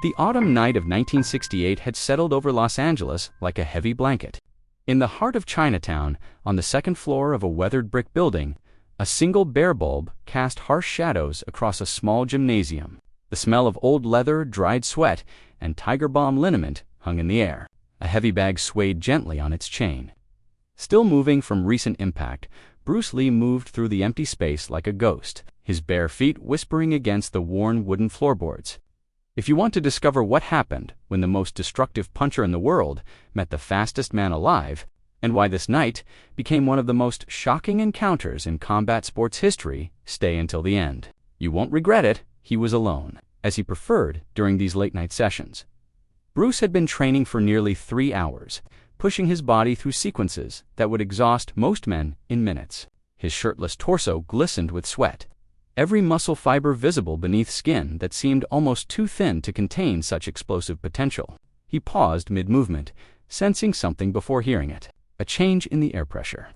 The autumn night of 1968 had settled over Los Angeles like a heavy blanket. In the heart of Chinatown, on the second floor of a weathered brick building, a single bare bulb cast harsh shadows across a small gymnasium. The smell of old leather, dried sweat, and tiger balm liniment hung in the air. A heavy bag swayed gently on its chain. Still moving from recent impact, Bruce Lee moved through the empty space like a ghost, his bare feet whispering against the worn wooden floorboards. If you want to discover what happened when the most destructive puncher in the world met the fastest man alive, and why this night became one of the most shocking encounters in combat sports history, stay until the end. You won't regret it. He was alone, as he preferred during these late-night sessions. Bruce had been training for nearly 3 hours, pushing his body through sequences that would exhaust most men in minutes. His shirtless torso glistened with sweat, every muscle fiber visible beneath skin that seemed almost too thin to contain such explosive potential. He paused mid-movement, sensing something before hearing it, a change in the air pressure.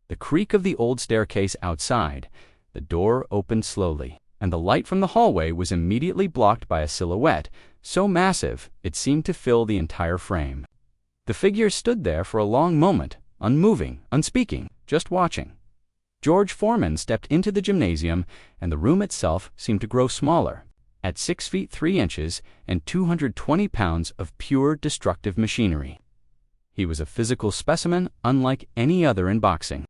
The creak of the old staircase outside, the door opened slowly, and the light from the hallway was immediately blocked by a silhouette so massive it seemed to fill the entire frame. The figure stood there for a long moment, unmoving, unspeaking, just watching. George Foreman stepped into the gymnasium, and the room itself seemed to grow smaller. At 6 feet 3 inches and 220 pounds of pure destructive machinery. He was a physical specimen unlike any other in boxing.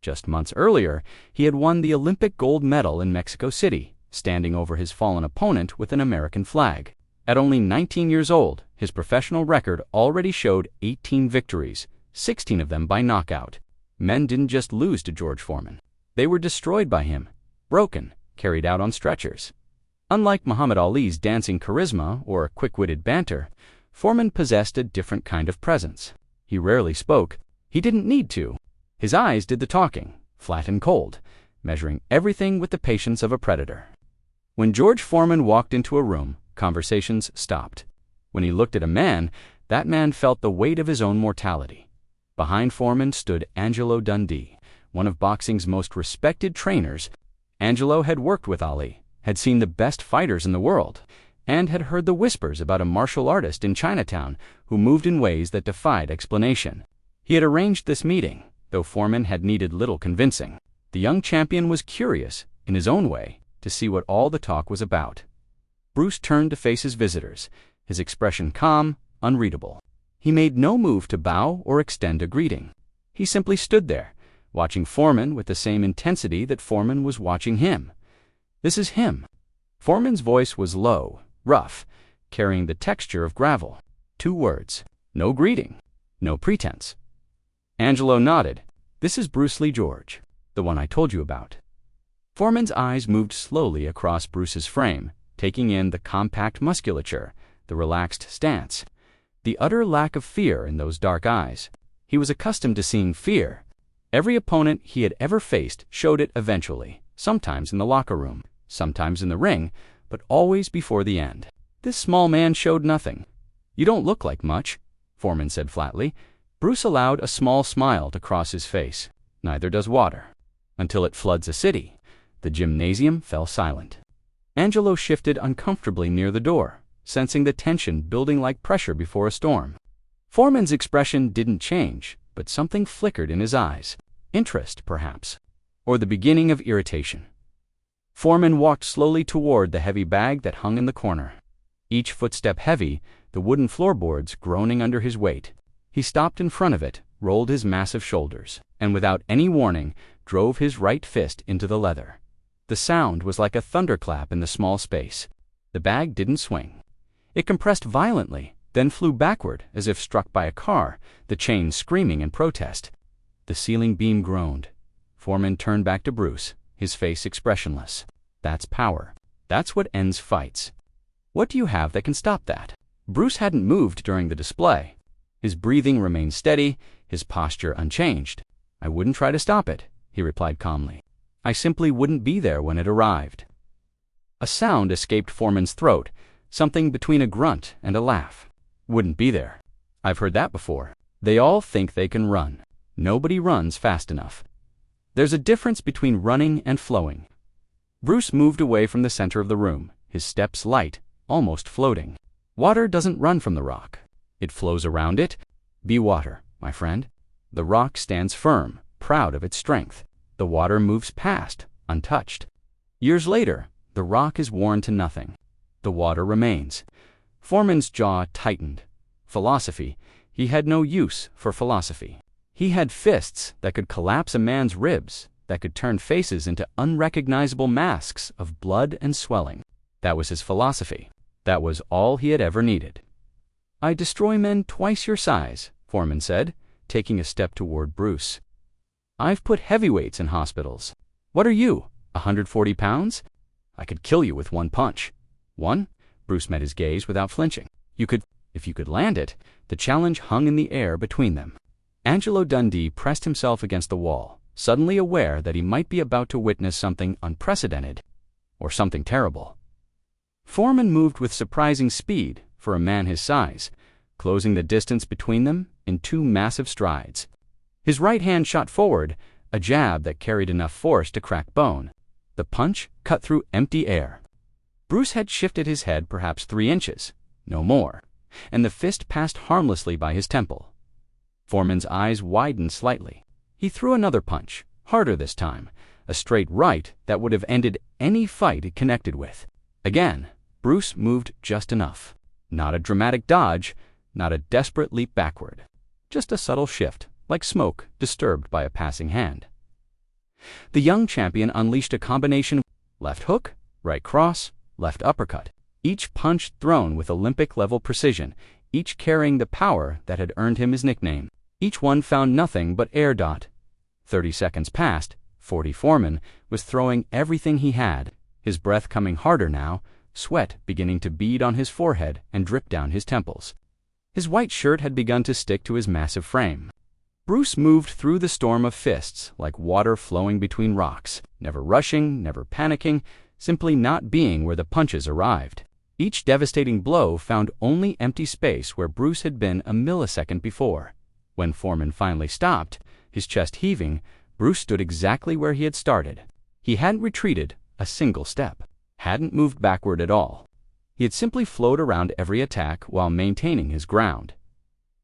Just months earlier, he had won the Olympic gold medal in Mexico City, standing over his fallen opponent with an American flag. At only 19 years old, his professional record already showed 18 victories, 16 of them by knockout. Men didn't just lose to George Foreman. They were destroyed by him, broken, carried out on stretchers. Unlike Muhammad Ali's dancing charisma or quick-witted banter, Foreman possessed a different kind of presence. He rarely spoke. He didn't need to. His eyes did the talking, flat and cold, measuring everything with the patience of a predator. When George Foreman walked into a room, conversations stopped. When he looked at a man, that man felt the weight of his own mortality. Behind Foreman stood Angelo Dundee, one of boxing's most respected trainers. Angelo had worked with Ali, had seen the best fighters in the world, and had heard the whispers about a martial artist in Chinatown who moved in ways that defied explanation. He had arranged this meeting, though Foreman had needed little convincing. The young champion was curious, in his own way, to see what all the talk was about. Bruce turned to face his visitors, his expression calm, unreadable. He made no move to bow or extend a greeting. He simply stood there, watching Foreman with the same intensity that Foreman was watching him. This is him. Foreman's voice was low, rough, carrying the texture of gravel. 2 words. No greeting. No pretense. Angelo nodded. This is Bruce Lee, George, the one I told you about. Foreman's eyes moved slowly across Bruce's frame, taking in the compact musculature, the relaxed stance, the utter lack of fear in those dark eyes. He was accustomed to seeing fear. Every opponent he had ever faced showed it eventually, sometimes in the locker room, sometimes in the ring, but always before the end. This small man showed nothing. You don't look like much, Foreman said flatly. Bruce allowed a small smile to cross his face. Neither does water. Until it floods a city. The gymnasium fell silent. Angelo shifted uncomfortably near the door, sensing the tension building like pressure before a storm. Foreman's expression didn't change, but something flickered in his eyes. Interest, perhaps, or the beginning of irritation. Foreman walked slowly toward the heavy bag that hung in the corner. Each footstep heavy, the wooden floorboards groaning under his weight. He stopped in front of it, rolled his massive shoulders, and without any warning, drove his right fist into the leather. The sound was like a thunderclap in the small space. The bag didn't swing. It compressed violently, then flew backward as if struck by a car, the chain screaming in protest. The ceiling beam groaned. Foreman turned back to Bruce, his face expressionless. That's power. That's what ends fights. What do you have that can stop that? Bruce hadn't moved during the display. His breathing remained steady, his posture unchanged. I wouldn't try to stop it, he replied calmly. I simply wouldn't be there when it arrived. A sound escaped Foreman's throat, something between a grunt and a laugh. Wouldn't be there. I've heard that before. They all think they can run. Nobody runs fast enough. There's a difference between running and flowing. Bruce moved away from the center of the room, his steps light, almost floating. Water doesn't run from the rock. It flows around it. Be water, my friend. The rock stands firm, proud of its strength. The water moves past, untouched. Years later, the rock is worn to nothing. The water remains. Foreman's jaw tightened. Philosophy. He had no use for philosophy. He had fists that could collapse a man's ribs, that could turn faces into unrecognizable masks of blood and swelling. That was his philosophy. That was all he had ever needed. I destroy men twice your size, Foreman said, taking a step toward Bruce. I've put heavyweights in hospitals. What are you, 140 pounds? I could kill you with one punch. One? Bruce met his gaze without flinching. If you could land it. The challenge hung in the air between them. Angelo Dundee pressed himself against the wall, suddenly aware that he might be about to witness something unprecedented, or something terrible. Foreman moved with surprising speed for a man his size, closing the distance between them in 2 massive strides. His right hand shot forward, a jab that carried enough force to crack bone. The punch cut through empty air. Bruce had shifted his head perhaps 3 inches, no more, and the fist passed harmlessly by his temple. Foreman's eyes widened slightly. He threw another punch, harder this time, a straight right that would have ended any fight it connected with. Again, Bruce moved just enough. Not a dramatic dodge, not a desperate leap backward. Just a subtle shift, like smoke disturbed by a passing hand. The young champion unleashed a combination of left hook, right cross, left uppercut, each punch thrown with Olympic-level precision, each carrying the power that had earned him his nickname. Each one found nothing but air. 30 seconds passed. 40 Foreman was throwing everything he had, his breath coming harder now, sweat beginning to bead on his forehead and drip down his temples. His white shirt had begun to stick to his massive frame. Bruce moved through the storm of fists like water flowing between rocks, never rushing, never panicking, simply not being where the punches arrived. Each devastating blow found only empty space where Bruce had been a millisecond before. When Foreman finally stopped, his chest heaving, Bruce stood exactly where he had started. He hadn't retreated a single step, hadn't moved backward at all. He had simply flowed around every attack while maintaining his ground.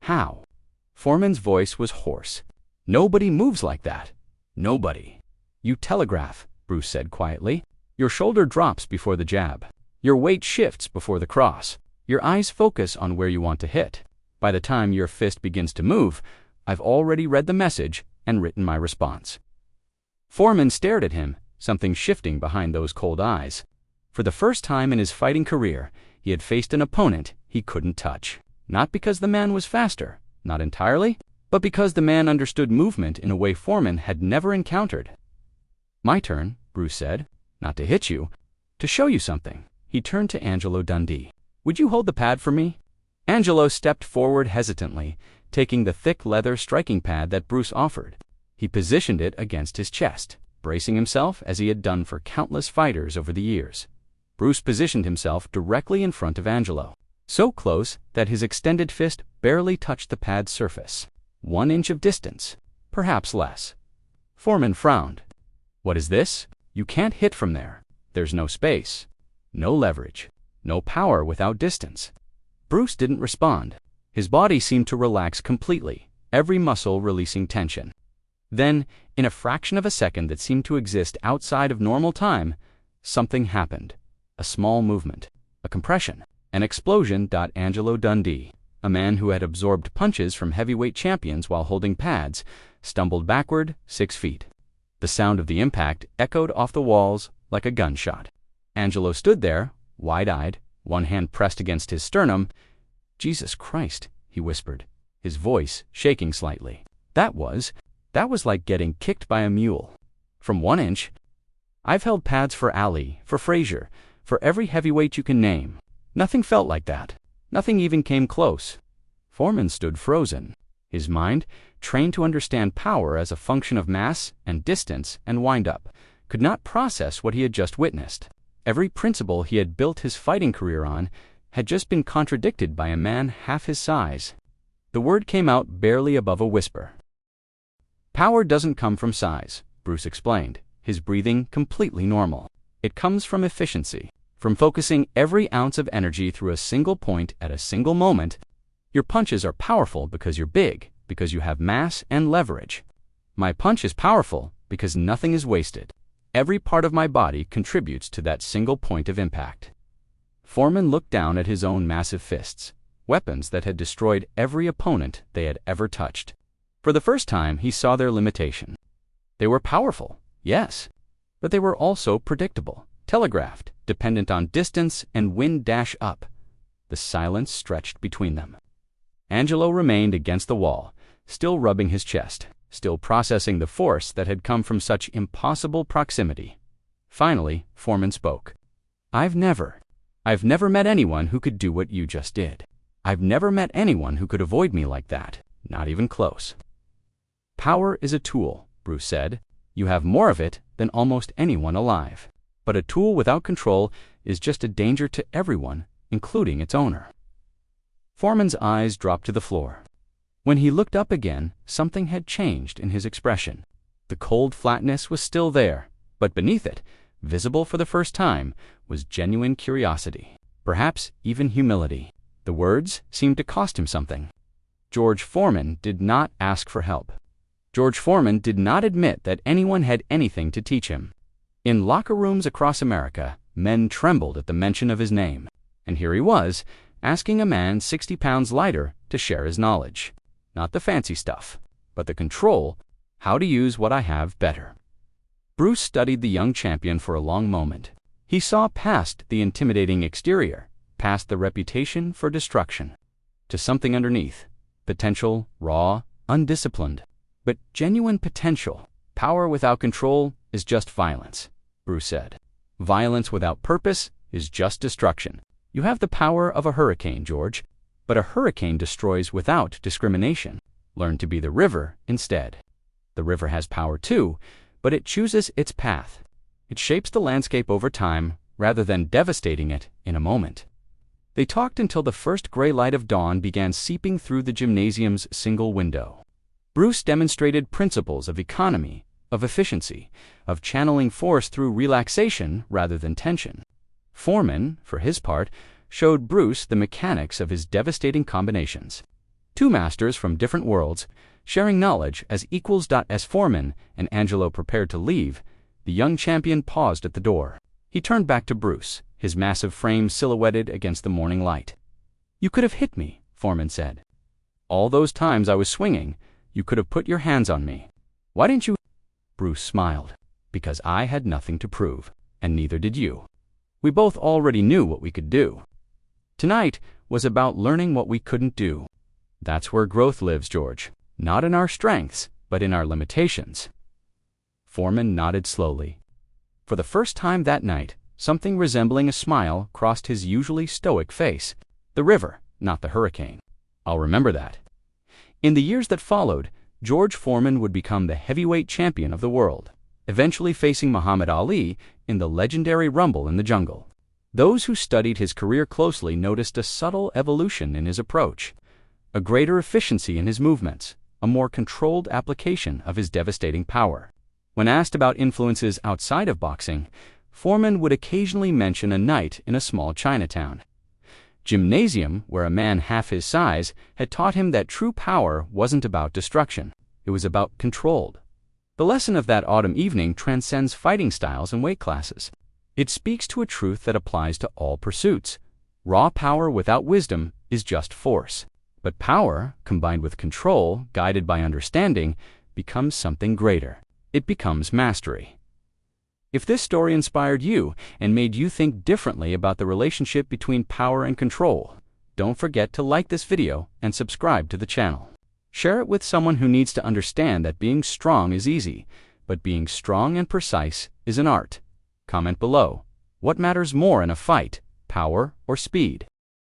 How? Foreman's voice was hoarse. Nobody moves like that. Nobody. You telegraph, Bruce said quietly. Your shoulder drops before the jab. Your weight shifts before the cross. Your eyes focus on where you want to hit. By the time your fist begins to move, I've already read the message and written my response. Foreman stared at him, something shifting behind those cold eyes. For the first time in his fighting career, he had faced an opponent he couldn't touch. Not because the man was faster, not entirely, but because the man understood movement in a way Foreman had never encountered. My turn, Bruce said, not to hit you, to show you something. He turned to Angelo Dundee. Would you hold the pad for me? Angelo stepped forward hesitantly, taking the thick leather striking pad that Bruce offered. He positioned it against his chest, bracing himself as he had done for countless fighters over the years. Bruce positioned himself directly in front of Angelo, so close that his extended fist barely touched the pad's surface. 1 inch of distance, perhaps less. Foreman frowned. What is this? You can't hit from there. There's no space, no leverage, no power without distance. Bruce didn't respond. His body seemed to relax completely, every muscle releasing tension. Then, in a fraction of a second that seemed to exist outside of normal time, something happened. A small movement, a compression, an explosion. Angelo Dundee, a man who had absorbed punches from heavyweight champions while holding pads, stumbled backward 6 feet. The sound of the impact echoed off the walls like a gunshot. Angelo stood there, wide-eyed, one hand pressed against his sternum. Jesus Christ, he whispered, his voice shaking slightly. That was like getting kicked by a mule. From 1 inch. I've held pads for Ali, for Frazier, for every heavyweight you can name. Nothing felt like that. Nothing even came close. Foreman stood frozen. His mind, trained to understand power as a function of mass and distance and wind-up, could not process what he had just witnessed. Every principle he had built his fighting career on had just been contradicted by a man half his size. The word came out barely above a whisper. Power doesn't come from size, Bruce explained, his breathing completely normal. It comes from efficiency, From focusing every ounce of energy through a single point at a single moment, your punches are powerful because you're big, because you have mass and leverage. My punch is powerful because nothing is wasted. Every part of my body contributes to that single point of impact. Foreman looked down at his own massive fists, weapons that had destroyed every opponent they had ever touched. For the first time, he saw their limitation. They were powerful, yes, but they were also predictable, telegraphed, dependent on distance and wind dash up. The silence stretched between them. Angelo remained against the wall, still rubbing his chest, still processing the force that had come from such impossible proximity. Finally, Foreman spoke. I've never met anyone who could do what you just did. I've never met anyone who could avoid me like that, not even close. Power is a tool, Bruce said. You have more of it than almost anyone alive. But a tool without control is just a danger to everyone, including its owner. Foreman's eyes dropped to the floor. When he looked up again, something had changed in his expression. The cold flatness was still there, but beneath it, visible for the first time, was genuine curiosity, perhaps even humility. The words seemed to cost him something. George Foreman did not ask for help. George Foreman did not admit that anyone had anything to teach him. In locker rooms across America, men trembled at the mention of his name. And here he was, asking a man 60 pounds lighter to share his knowledge. Not the fancy stuff, but the control, how to use what I have better. Bruce studied the young champion for a long moment. He saw past the intimidating exterior, past the reputation for destruction, to something underneath. Potential, raw, undisciplined, but genuine potential. Power without control is just violence, Bruce said. Violence without purpose is just destruction. You have the power of a hurricane, George, but a hurricane destroys without discrimination. Learn to be the river instead. The river has power too, but it chooses its path. It shapes the landscape over time rather than devastating it in a moment. They talked until the first gray light of dawn began seeping through the gymnasium's single window. Bruce demonstrated principles of economy, of efficiency, of channeling force through relaxation rather than tension. Foreman, for his part, showed Bruce the mechanics of his devastating combinations. Two masters from different worlds, sharing knowledge as equals. As Foreman and Angelo prepared to leave, the young champion paused at the door. He turned back to Bruce, his massive frame silhouetted against the morning light. You could have hit me, Foreman said. All those times I was swinging, you could have put your hands on me. Why didn't you? Bruce smiled. Because I had nothing to prove, and neither did you. We both already knew what we could do. Tonight was about learning what we couldn't do. That's where growth lives, George. Not in our strengths, but in our limitations. Foreman nodded slowly. For the first time that night, something resembling a smile crossed his usually stoic face. The river, not the hurricane. I'll remember that. In the years that followed, George Foreman would become the heavyweight champion of the world, eventually facing Muhammad Ali in the legendary Rumble in the Jungle. Those who studied his career closely noticed a subtle evolution in his approach, a greater efficiency in his movements, a more controlled application of his devastating power. When asked about influences outside of boxing, Foreman would occasionally mention a night in a small Chinatown gymnasium where a man half his size had taught him that true power wasn't about destruction, it was about controlled. The lesson of that autumn evening transcends fighting styles and weight classes. It speaks to a truth that applies to all pursuits. Raw power without wisdom is just force. But power, combined with control, guided by understanding, becomes something greater. It becomes mastery. If this story inspired you and made you think differently about the relationship between power and control, don't forget to like this video and subscribe to the channel. Share it with someone who needs to understand that being strong is easy, but being strong and precise is an art. Comment below. What matters more in a fight, power or speed?